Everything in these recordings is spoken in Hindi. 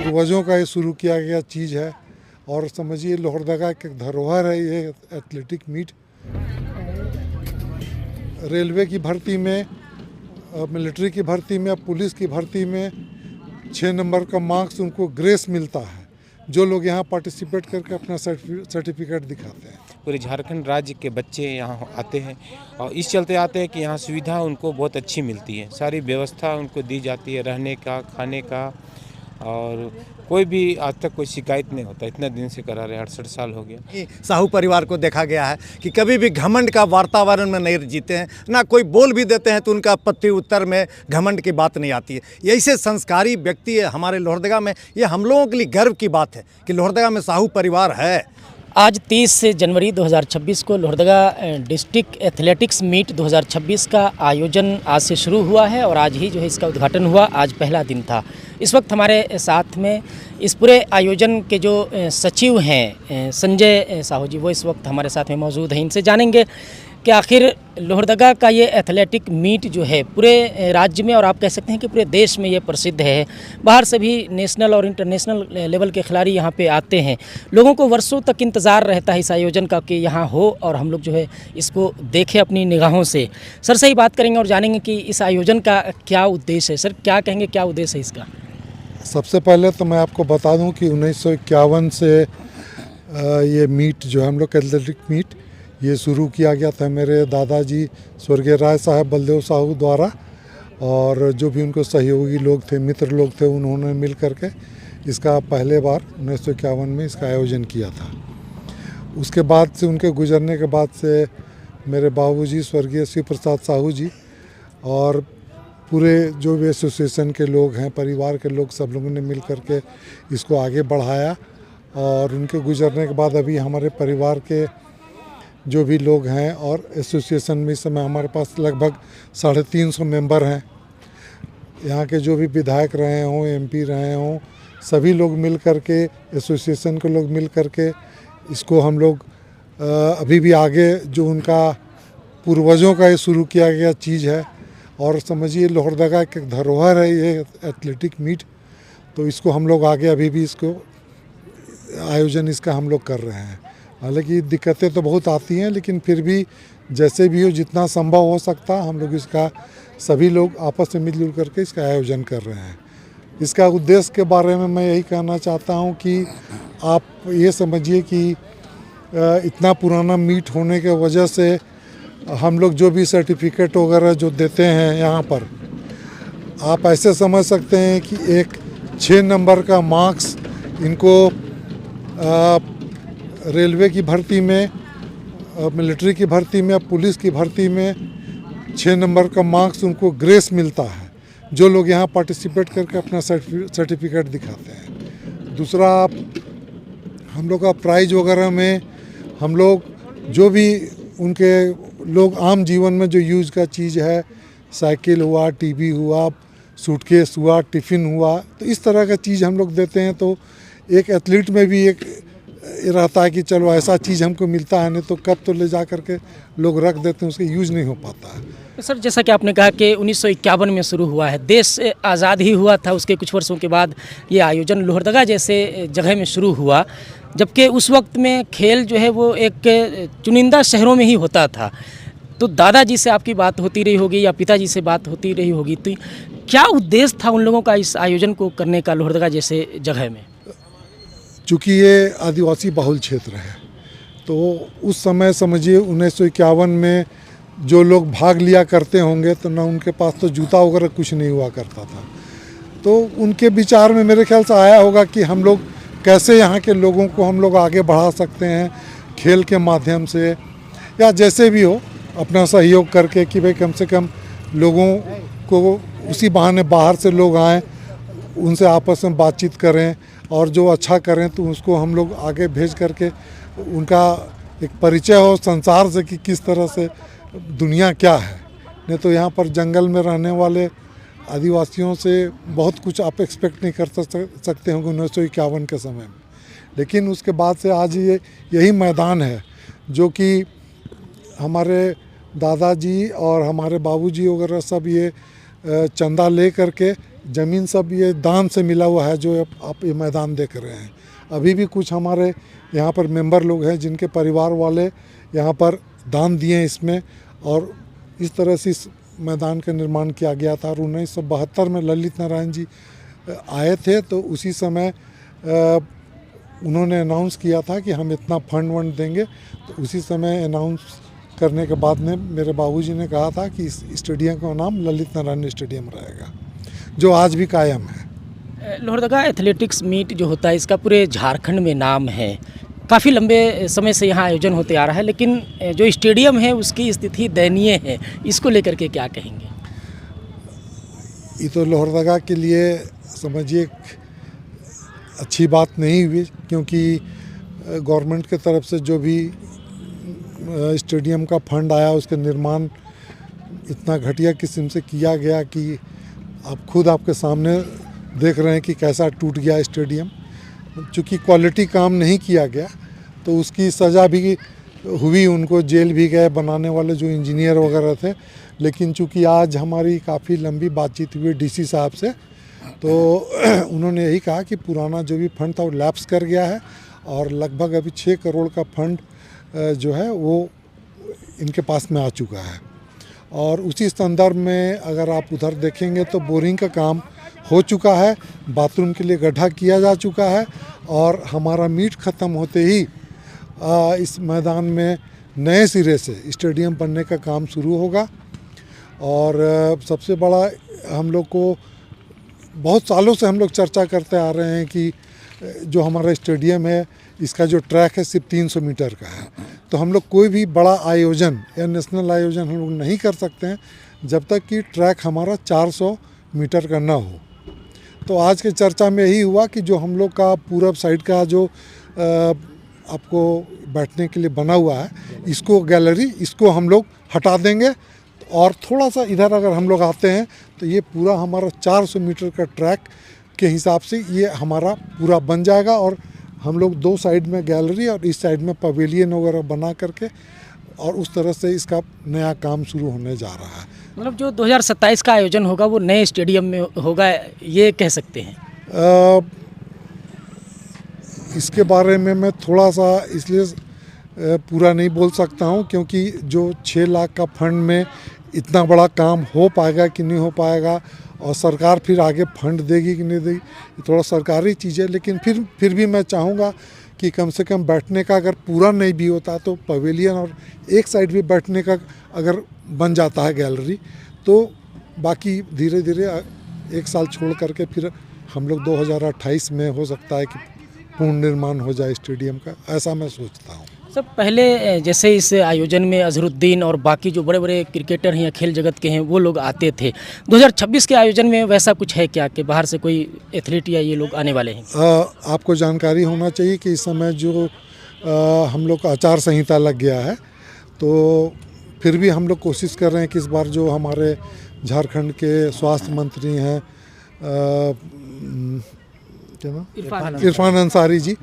पूर्वजों का ये शुरू किया गया चीज़ है। और समझिए लोहरदगा की एक धरोहर है ये एथलेटिक मीट। रेलवे की भर्ती में, मिलिट्री की भर्ती में, पुलिस की भर्ती में 6 नंबर का मार्क्स उनको ग्रेस मिलता है, जो लोग यहाँ पार्टिसिपेट करके अपना सर्टिफिकेट दिखाते हैं। पूरे झारखंड राज्य के बच्चे यहाँ आते हैं और इस चलते आते हैं कि यहाँ सुविधा उनको बहुत अच्छी मिलती है, सारी व्यवस्था उनको दी जाती है, रहने का, खाने का, और कोई भी आज तक कोई शिकायत नहीं होता। इतना दिन से करा रहे, 68 साल हो गया। साहू परिवार को देखा गया है कि कभी भी घमंड का वातावरण में नहीं जीते हैं, ना कोई बोल भी देते हैं तो उनका प्रति उत्तर में घमंड की बात नहीं आती है। ये ऐसे संस्कारी व्यक्ति है हमारे लोहरदगा में। ये हम लोगों के लिए गर्व की बात है कि लोहरदगा में साहू परिवार है। आज 30 जनवरी 2026 को लोहरदगा डिस्ट्रिक्ट एथलेटिक्स मीट 2026 का आयोजन आज से शुरू हुआ है और आज ही जो है इसका उद्घाटन हुआ। आज पहला दिन था। इस वक्त हमारे साथ में इस पूरे आयोजन के जो सचिव हैं संजय साहू जी, वो इस वक्त हमारे साथ में मौजूद हैं। इनसे जानेंगे कि आखिर लोहरदगा का ये एथलेटिक मीट जो है पूरे राज्य में और आप कह सकते हैं कि पूरे देश में ये प्रसिद्ध है। बाहर से भी नेशनल और इंटरनेशनल लेवल के खिलाड़ी यहाँ पे आते हैं। लोगों को वर्षों तक इंतज़ार रहता है इस आयोजन का कि यहाँ हो और हम लोग जो है इसको देखें अपनी निगाहों से। सर से ही बात करेंगे और जानेंगे कि इस आयोजन का क्या उद्देश्य है। सर क्या कहेंगे, क्या उद्देश्य है इसका? सबसे पहले तो मैं आपको बता दूं कि 1951 से ये मीट जो है हम लोग एथलेटिक मीट ये शुरू किया गया था मेरे दादाजी स्वर्गीय राय साहब बलदेव साहू द्वारा, और जो भी उनको सहयोगी लोग थे, मित्र लोग थे, उन्होंने मिल करके इसका पहले बार 1951 में इसका आयोजन किया था। उसके बाद से उनके गुजरने के बाद से मेरे बाबूजी स्वर्गीय शिव प्रसाद साहू जी और पूरे जो भी एसोसिएशन के लोग हैं, परिवार के लोग, सब लोगों ने मिल करके इसको आगे बढ़ाया। और उनके गुजरने के बाद अभी हमारे परिवार के जो भी लोग हैं और एसोसिएशन में इस समय हमारे पास लगभग 350 मेंबर हैं। यहाँ के जो भी विधायक रहे हों, एमपी रहे हों, सभी लोग मिल करके, एसोसिएशन के लोग मिल करके इसको हम लोग अभी भी आगे जो उनका पूर्वजों का ये शुरू किया गया चीज़ है। और समझिए लोहरदगा की एक धरोहर है ये एथलेटिक मीट, तो इसको हम लोग आगे अभी भी इसको आयोजन इसका हम लोग कर रहे हैं। हालांकि दिक्कतें तो बहुत आती हैं, लेकिन फिर भी जैसे भी हो, जितना संभव हो सकता हम लोग इसका सभी लोग आपस में मिलजुल करके इसका आयोजन कर रहे हैं। इसका उद्देश्य के बारे में मैं यही कहना चाहता हूं कि आप ये समझिए कि इतना पुराना मीट होने के वजह से हम लोग जो भी सर्टिफिकेट वगैरह जो देते हैं यहाँ पर, आप ऐसे समझ सकते हैं कि एक 6 नंबर का मार्क्स इनको रेलवे की भर्ती में, मिलिट्री की भर्ती में, पुलिस की भर्ती में 6 नंबर का मार्क्स उनको ग्रेस मिलता है, जो लोग यहाँ पार्टिसिपेट करके अपना सर्टिफिकेट दिखाते हैं। दूसरा, हम लोग का प्राइज वगैरह में हम लोग जो भी उनके लोग आम जीवन में जो यूज़ का चीज़ है, साइकिल हुआ, टीवी हुआ, सूटकेस हुआ, टिफ़िन हुआ, तो इस तरह का चीज़ हम लोग देते हैं। तो एक एथलीट में भी एक रहता है कि चलो ऐसा चीज़ हमको मिलता है, नहीं तो कब तो ले जा करके लोग रख देते हैं, उसका यूज़ नहीं हो पाता है। तो सर जैसा कि आपने कहा कि 1951 में शुरू हुआ है, देश आज़ाद ही हुआ था, उसके कुछ वर्षों के बाद ये आयोजन लोहरदगा जैसे जगह में शुरू हुआ, जबकि उस वक्त में खेल जो है वो एक चुनिंदा शहरों में ही होता था। तो दादाजी से आपकी बात होती रही होगी या पिताजी से बात होती रही होगी, तो क्या उद्देश्य था उन लोगों का इस आयोजन को करने का लोहरदगा जैसे जगह में? चूँकि ये आदिवासी बहुल क्षेत्र है, तो उस समय समझिए 1951 में जो लोग भाग लिया करते होंगे तो ना उनके पास तो जूता वगैरह कुछ नहीं हुआ करता था। तो उनके विचार में मेरे ख्याल से आया होगा कि हम लोग कैसे यहाँ के लोगों को हम लोग आगे बढ़ा सकते हैं, खेल के माध्यम से या जैसे भी हो, अपना सहयोग करके कि भाई कम से कम लोगों को उसी बहाने बाहर से लोग आएँ, उनसे आपस में बातचीत करें और जो अच्छा करें तो उसको हम लोग आगे भेज करके उनका एक परिचय हो संसार से कि किस तरह से दुनिया क्या है। नहीं तो यहाँ पर जंगल में रहने वाले आदिवासियों से बहुत कुछ आप एक्सपेक्ट नहीं कर सकते होंगे 1951 के समय में। लेकिन उसके बाद से आज ये यही मैदान है जो कि हमारे दादाजी और हमारे बाबूजी वगैरह सब ये चंदा ले करके ज़मीन सब ये दान से मिला हुआ है जो आप ये मैदान देख रहे हैं। अभी भी कुछ हमारे यहाँ पर मेंबर लोग हैं जिनके परिवार वाले यहाँ पर दान दिए इसमें, और इस तरह से इस मैदान का निर्माण किया गया था। और 1972 में ललित नारायण जी आए थे तो उसी समय उन्होंने अनाउंस किया था कि हम इतना फंड वंड देंगे। तो उसी समय अनाउंस करने के बाद में मेरे बाबूजी ने कहा था कि इस स्टेडियम का नाम ललित नारायण स्टेडियम रहेगा, जो आज भी कायम है। लोहरदगा एथलेटिक्स मीट जो होता है इसका पूरे झारखंड में नाम है, काफ़ी लंबे समय से यहाँ आयोजन होते आ रहा है, लेकिन जो स्टेडियम है उसकी स्थिति दयनीय है। इसको लेकर के क्या कहेंगे? ये तो लोहरदगा के लिए समझिए अच्छी बात नहीं हुई, क्योंकि गवर्नमेंट के तरफ से जो भी स्टेडियम का फंड आया उसका निर्माण इतना घटिया किस्म से किया गया कि आप खुद आपके सामने देख रहे हैं कि कैसा टूट गया स्टेडियम। चूँकि क्वालिटी काम नहीं किया गया तो उसकी सज़ा भी हुई, उनको जेल भी गए बनाने वाले जो इंजीनियर वगैरह थे। लेकिन चूँकि आज हमारी काफ़ी लंबी बातचीत हुई डीसी साहब से, तो उन्होंने यही कहा कि पुराना जो भी फंड था वो लैप्स कर गया है और लगभग अभी 6 करोड़ का फंड जो है वो इनके पास में आ चुका है। और उसी संदर्भ में अगर आप उधर देखेंगे तो बोरिंग का काम हो चुका है, बाथरूम के लिए गड्ढा किया जा चुका है, और हमारा मीट ख़त्म होते ही इस मैदान में नए सिरे से स्टेडियम बनने का काम शुरू होगा। और सबसे बड़ा हम लोग को बहुत सालों से हम लोग चर्चा करते आ रहे हैं कि जो हमारा स्टेडियम है इसका जो ट्रैक है सिर्फ 300 मीटर का है। तो हम लोग कोई भी बड़ा आयोजन या नेशनल आयोजन हम लोग नहीं कर सकते हैं जब तक कि ट्रैक हमारा 400 मीटर का ना हो। तो आज के चर्चा में यही हुआ कि जो हम लोग का पूरब साइड का जो आपको बैठने के लिए बना हुआ है, इसको गैलरी इसको हम लोग हटा देंगे, और थोड़ा सा इधर अगर हम लोग आते हैं तो ये पूरा हमारा 400 मीटर का ट्रैक के हिसाब से ये हमारा पूरा बन जाएगा। और हम लोग 2 साइड में गैलरी और इस साइड में पवेलियन वगैरह बना करके और उस तरह से इसका नया काम शुरू होने जा रहा है। मतलब जो 2027 का आयोजन होगा वो नए स्टेडियम में होगा, ये कह सकते हैं? इसके बारे में मैं थोड़ा सा इसलिए पूरा नहीं बोल सकता हूँ क्योंकि जो 6 लाख का फंड में इतना बड़ा काम हो पाएगा कि नहीं हो पाएगा, और सरकार फिर आगे फंड देगी कि नहीं देगी, ये थोड़ा सरकारी चीज़ है। लेकिन फिर भी मैं चाहूँगा कि कम से कम बैठने का अगर पूरा नहीं भी होता तो पवेलियन और एक साइड भी बैठने का अगर बन जाता है गैलरी, तो बाकी धीरे धीरे 1 साल छोड़ करके फिर हम लोग 2028 में हो सकता है कि पूर्ण निर्माण हो जाए स्टेडियम का, ऐसा मैं सोचता हूँ। सब पहले जैसे इस आयोजन में अजहरुद्दीन और बाकी जो बड़े बड़े क्रिकेटर हैं या खेल जगत के हैं वो लोग आते थे, 2026 के आयोजन में वैसा कुछ है क्या कि बाहर से कोई एथलीट या ये लोग आने वाले हैं? आपको जानकारी होना चाहिए कि इस समय जो हम लोग का आचार संहिता लग गया है, तो फिर भी हम लोग कोशिश कर रहे हैं कि इस बार जो हमारे झारखंड के स्वास्थ्य मंत्री हैं क्या नाम, इरफान अंसारी जी,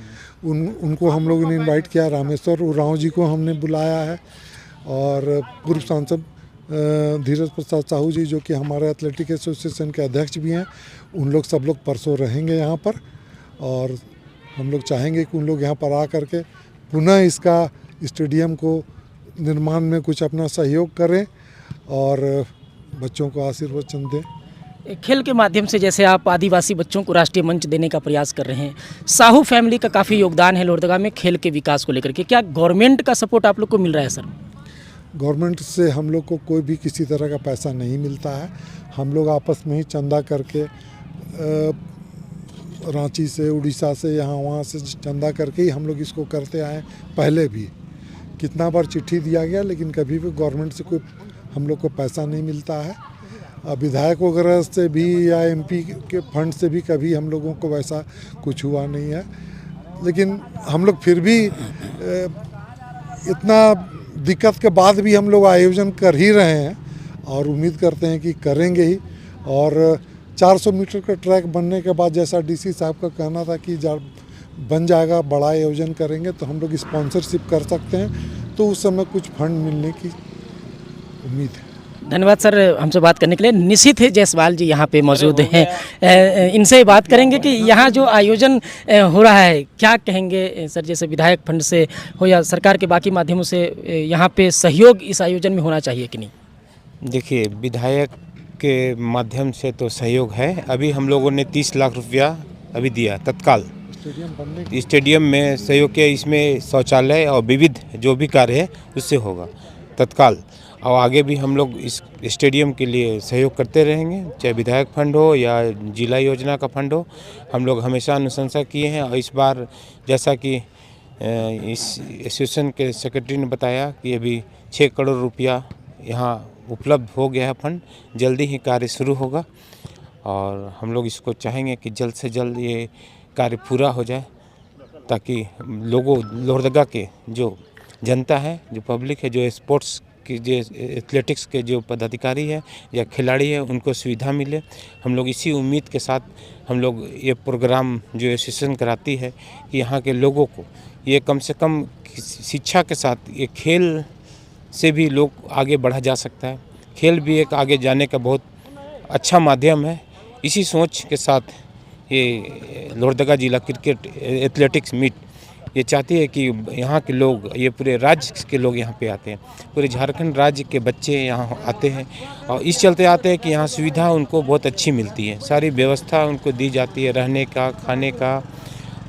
उनको हम लोगों ने इनवाइट किया। रामेश्वर उरांव जी को हमने बुलाया है, और पूर्व सांसद धीरज प्रसाद साहू जी जो कि हमारे एथलेटिक एसोसिएशन के अध्यक्ष भी हैं, उन लोग सब लोग परसों रहेंगे यहाँ पर। और हम लोग चाहेंगे कि उन लोग यहाँ पर आ करके पुनः इसका स्टेडियम को निर्माण में कुछ अपना सहयोग करें और बच्चों को आशीर्वचन दें। खेल के माध्यम से जैसे आप आदिवासी बच्चों को राष्ट्रीय मंच देने का प्रयास कर रहे हैं, साहू फैमिली का काफ़ी योगदान है लोहरदगा में खेल के विकास को लेकर के, क्या गवर्नमेंट का सपोर्ट आप लोग को मिल रहा है सर? गवर्नमेंट से हम लोग को कोई भी किसी तरह का पैसा नहीं मिलता है। हम लोग आपस में ही चंदा करके रांची से, उड़ीसा से, यहाँ वहाँ से चंदा करके ही हम लोग इसको करते आए। पहले भी कितना बार चिट्ठी दिया गया, लेकिन कभी भी गवर्नमेंट से कोई हम लोग को पैसा नहीं मिलता है। विधायक वगैरह से भी या एमपी के फंड से भी कभी हम लोगों को वैसा कुछ हुआ नहीं है। लेकिन हम लोग फिर भी इतना दिक्कत के बाद भी हम लोग आयोजन कर ही रहे हैं और उम्मीद करते हैं कि करेंगे ही। और 400 मीटर का ट्रैक बनने के बाद जैसा डीसी साहब का कहना था कि बन जाएगा, बड़ा आयोजन करेंगे तो हम लोग स्पॉन्सरशिप कर सकते हैं, तो उस समय कुछ फंड मिलने की उम्मीद है। धन्यवाद सर हमसे बात करने के लिए। निशित जायसवाल जी यहाँ पे मौजूद हैं, इनसे बात करेंगे कि यहाँ जो आयोजन हो रहा है क्या कहेंगे सर, जैसे विधायक फंड से हो या सरकार के बाकी माध्यमों से यहाँ पे सहयोग इस आयोजन में होना चाहिए कि नहीं? देखिए, विधायक के माध्यम से तो सहयोग है। अभी हम लोगों ने 30 लाख रुपया अभी दिया तत्काल स्टेडियम में सहयोग किया। इसमें शौचालय और विविध जो भी कार्य है उससे होगा तत्काल, और आगे भी हम लोग इस स्टेडियम के लिए सहयोग करते रहेंगे, चाहे विधायक फंड हो या जिला योजना का फंड हो। हम लोग हमेशा अनुशंसा किए हैं, और इस बार जैसा कि इस एसोसिएशन के सेक्रेटरी ने बताया कि अभी 6 करोड़ रुपया यहाँ उपलब्ध हो गया है फंड। जल्दी ही कार्य शुरू होगा, और हम लोग इसको चाहेंगे कि जल्द से जल्द ये कार्य पूरा हो जाए, ताकि लोगों लोहरदगा के जो जनता है, जो पब्लिक है, जो स्पोर्ट्स की जो एथलेटिक्स के जो पदाधिकारी है या खिलाड़ी है, उनको सुविधा मिले। हम लोग इसी उम्मीद के साथ हम लोग ये प्रोग्राम जो एसोसिएशन कराती है कि यहाँ के लोगों को ये कम से कम शिक्षा के साथ ये खेल से भी लोग आगे बढ़ा जा सकता है। खेल भी एक आगे जाने का बहुत अच्छा माध्यम है। इसी सोच के साथ ये लोहरदगा जिला क्रिकेट एथलेटिक्स मीट ये चाहती है कि यहाँ के लोग, ये पूरे राज्य के लोग यहाँ पे आते हैं, पूरे झारखंड राज्य के बच्चे यहाँ आते हैं, और इस चलते आते हैं कि यहाँ सुविधा उनको बहुत अच्छी मिलती है। सारी व्यवस्था उनको दी जाती है, रहने का, खाने का,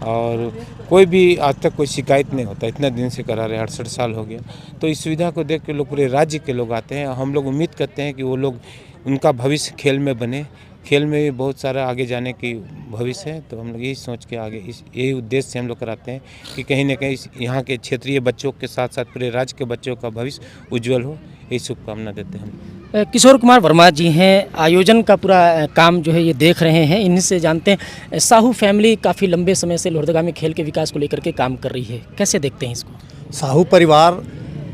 और कोई भी आज तक कोई शिकायत नहीं होता। इतना दिन से करा रहे, 68 साल हो गया। तो इस सुविधा को देख के लोग, पूरे राज्य के लोग आते हैं। हम लोग उम्मीद करते हैं कि वो लोग, उनका भविष्य खेल में बने, खेल में भी बहुत सारा आगे जाने की भविष्य है। तो हम लोग यही सोच के आगे यही उद्देश्य से हम लोग कराते हैं कि कहीं ना कहीं यहाँ के क्षेत्रीय बच्चों के साथ साथ पूरे राज्य के बच्चों का भविष्य उज्जवल हो, यही शुभकामना देते हैं हम। किशोर कुमार वर्मा जी हैं, आयोजन का पूरा काम जो है ये देख रहे हैं, इन्हीं से जानते हैं। साहू फैमिली काफ़ी लंबे समय से लोहरदगा में खेल के विकास को लेकर के काम कर रही है, कैसे देखते हैं इसको? साहू परिवार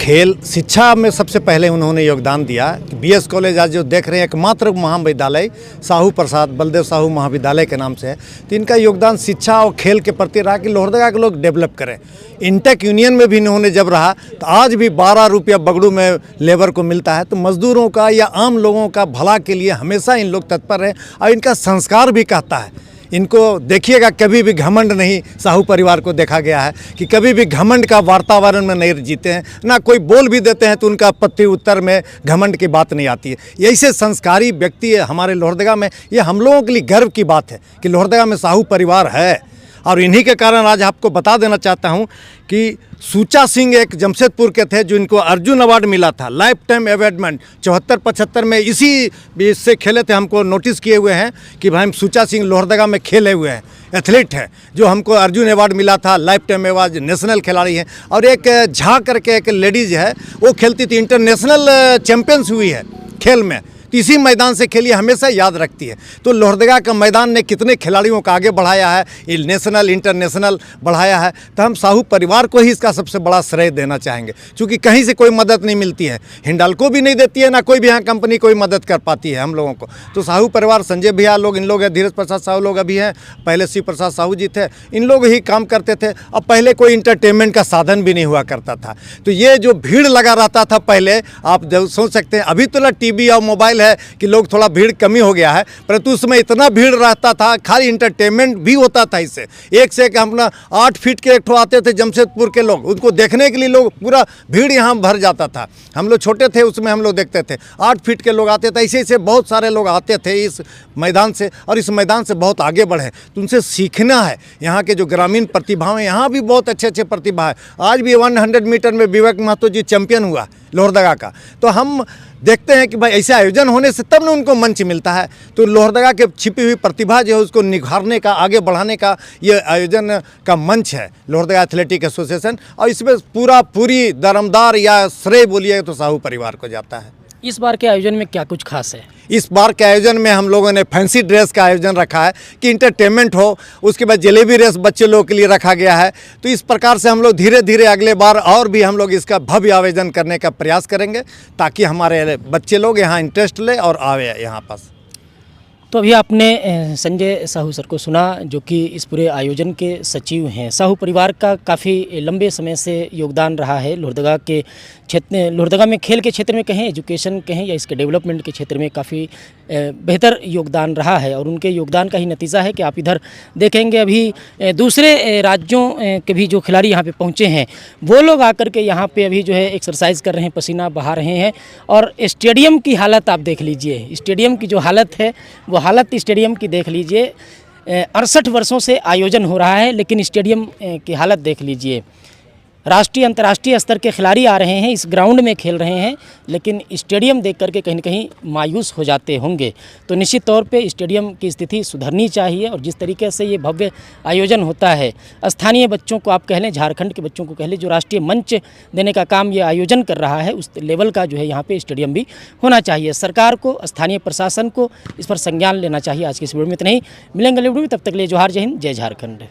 खेल शिक्षा में सबसे पहले उन्होंने योगदान दिया। बीएस कॉलेज आज जो देख रहे हैं एकमात्र महाविद्यालय साहू प्रसाद बलदेव साहू महाविद्यालय के नाम से है। तो इनका योगदान शिक्षा और खेल के प्रति रहा कि लोहरदगा के लोग डेवलप करें। इंटेक यूनियन में भी इन्होंने जब रहा तो आज भी 12 रुपया बगड़ू में लेबर को मिलता है। तो मजदूरों का या आम लोगों का भला के लिए हमेशा इन लोग तत्पर रहे, और इनका संस्कार भी कहता है। इनको देखिएगा, कभी भी घमंड नहीं साहू परिवार को देखा गया है कि कभी भी घमंड का वातावरण में नहीं जीते हैं, ना कोई बोल भी देते हैं तो उनका प्रति उत्तर में घमंड की बात नहीं आती है। ऐसे संस्कारी व्यक्ति है हमारे लोहरदगा में। ये हम लोगों के लिए गर्व की बात है कि लोहरदगा में साहू परिवार है, और इन्हीं के कारण आज आपको बता देना चाहता हूं कि सूचा सिंह एक जमशेदपुर के थे जो इनको अर्जुन अवार्ड मिला था, लाइफ टाइम अवार्डमेंट 74-75 में। इसी इससे खेले थे, हमको नोटिस किए हुए हैं कि भाई हम सूचा सिंह लोहरदगा में खेले हुए हैं, एथलीट है, जो हमको अर्जुन अवार्ड मिला था, लाइफ टाइम अवार्ड, नेशनल खिलाड़ी हैं। और एक झा करके एक लेडीज़ है, वो खेलती थी, इंटरनेशनल चैंपियंस हुई है खेल में। तो इसी मैदान से खेलिए, हमेशा याद रखती है। तो लोहरदगा का मैदान ने कितने खिलाड़ियों को आगे बढ़ाया है, नेशनल इंटरनेशनल बढ़ाया है। तो हम साहू परिवार को ही इसका सबसे बड़ा श्रेय देना चाहेंगे, क्योंकि कहीं से कोई मदद नहीं मिलती है, हिंडाल्को भी नहीं देती है, ना कोई भी यहाँ कंपनी कोई मदद कर पाती है हम लोगों को। तो साहू परिवार, संजय भैया लोग, इन लोग हैं, धीरज प्रसाद साहू लोग अभी हैं, पहले शिव प्रसाद साहू जी थे, इन लोग ही काम करते थे। अब पहले कोई इंटरटेनमेंट का साधन भी नहीं हुआ करता था। तो ये जो भीड़ लगा रहता था पहले, आप जो सोच सकते हैं, अभी तो टीवी और मोबाइल है कि लोग थोड़ा भीड़ कमी हो गया है, परंतु उसमें इतना भीड़ रहता था, खाली इंटरटेनमेंट भी होता था। इससे एक से एक अपना 8 फीट के एक ठो आते थे जमशेदपुर के लोग, उनको देखने के लिए लोग पूरा भीड़ यहाँ भर जाता था। हम लोग छोटे थे उसमें हम लोग देखते थे, 8 फीट के लोग आते थे। ऐसे ऐसे बहुत सारे लोग आते थे इस मैदान से, और इस मैदान से बहुत आगे बढ़े। तो उनसे सीखना है। यहाँ के जो ग्रामीण प्रतिभा हैं, यहाँ भी बहुत अच्छे अच्छे प्रतिभा है। आज भी 100 मीटर में विवेक महतो जी चैंपियन हुआ लोहरदगा का। तो हम देखते हैं कि भाई ऐसे आयोजन होने से तब न उनको मंच मिलता है। तो लोहरदगा के छिपी हुई प्रतिभा जो है उसको निखारने का, आगे बढ़ाने का ये आयोजन का मंच है लोहरदगा एथलेटिक एसोसिएशन, और इसमें पूरी दरमदार या श्रेय बोलिए तो साहू परिवार को जाता है। इस बार के आयोजन में क्या कुछ खास है? इस बार के आयोजन में हम लोगों ने फैंसी ड्रेस का आयोजन रखा है कि इंटरटेनमेंट हो। उसके बाद जलेबी रेस बच्चे लोगों के लिए रखा गया है। तो इस प्रकार से हम लोग धीरे धीरे अगले बार और भी हम लोग इसका भव्य आयोजन करने का प्रयास करेंगे, ताकि हमारे बच्चे लोग यहाँ इंटरेस्ट ले और आवे यहाँ पास। तो अभी आपने संजय साहू सर को सुना, जो कि इस पूरे आयोजन के सचिव हैं। साहू परिवार का काफ़ी लंबे समय से योगदान रहा है लोहरदगा के क्षेत्र, लोहरदगा में खेल के क्षेत्र में कहें, एजुकेशन कहें या इसके डेवलपमेंट के क्षेत्र में काफ़ी बेहतर योगदान रहा है। और उनके योगदान का ही नतीजा है कि आप इधर देखेंगे अभी दूसरे राज्यों के भी जो खिलाड़ी यहाँ पे पहुँचे हैं, वो लोग आकर के यहाँ पे अभी जो है एक्सरसाइज कर रहे हैं, पसीना बहा रहे हैं। और स्टेडियम की हालत आप देख लीजिए, स्टेडियम की जो हालत है वो हालत स्टेडियम की देख लीजिए। 68 वर्षों से आयोजन हो रहा है, लेकिन स्टेडियम की हालत देख लीजिए। राष्ट्रीय अंतर्राष्ट्रीय स्तर के खिलाड़ी आ रहे हैं, इस ग्राउंड में खेल रहे हैं, लेकिन स्टेडियम देख करके कहीं न कहीं मायूस हो जाते होंगे। तो निश्चित तौर पे स्टेडियम की स्थिति सुधरनी चाहिए। और जिस तरीके से ये भव्य आयोजन होता है, स्थानीय बच्चों को आप कह लें, झारखंड के बच्चों को कह लें, जो राष्ट्रीय मंच देने का काम ये आयोजन कर रहा है, उस लेवल का जो है यहाँ पे स्टेडियम भी होना चाहिए। सरकार को, स्थानीय प्रशासन को इस पर संज्ञान लेना चाहिए। आज की इस वीडियो में इतना ही, मिलेंगे अगले वीडियो में, तब तक के लिए जोहार, जय हिंद, जय झारखंड।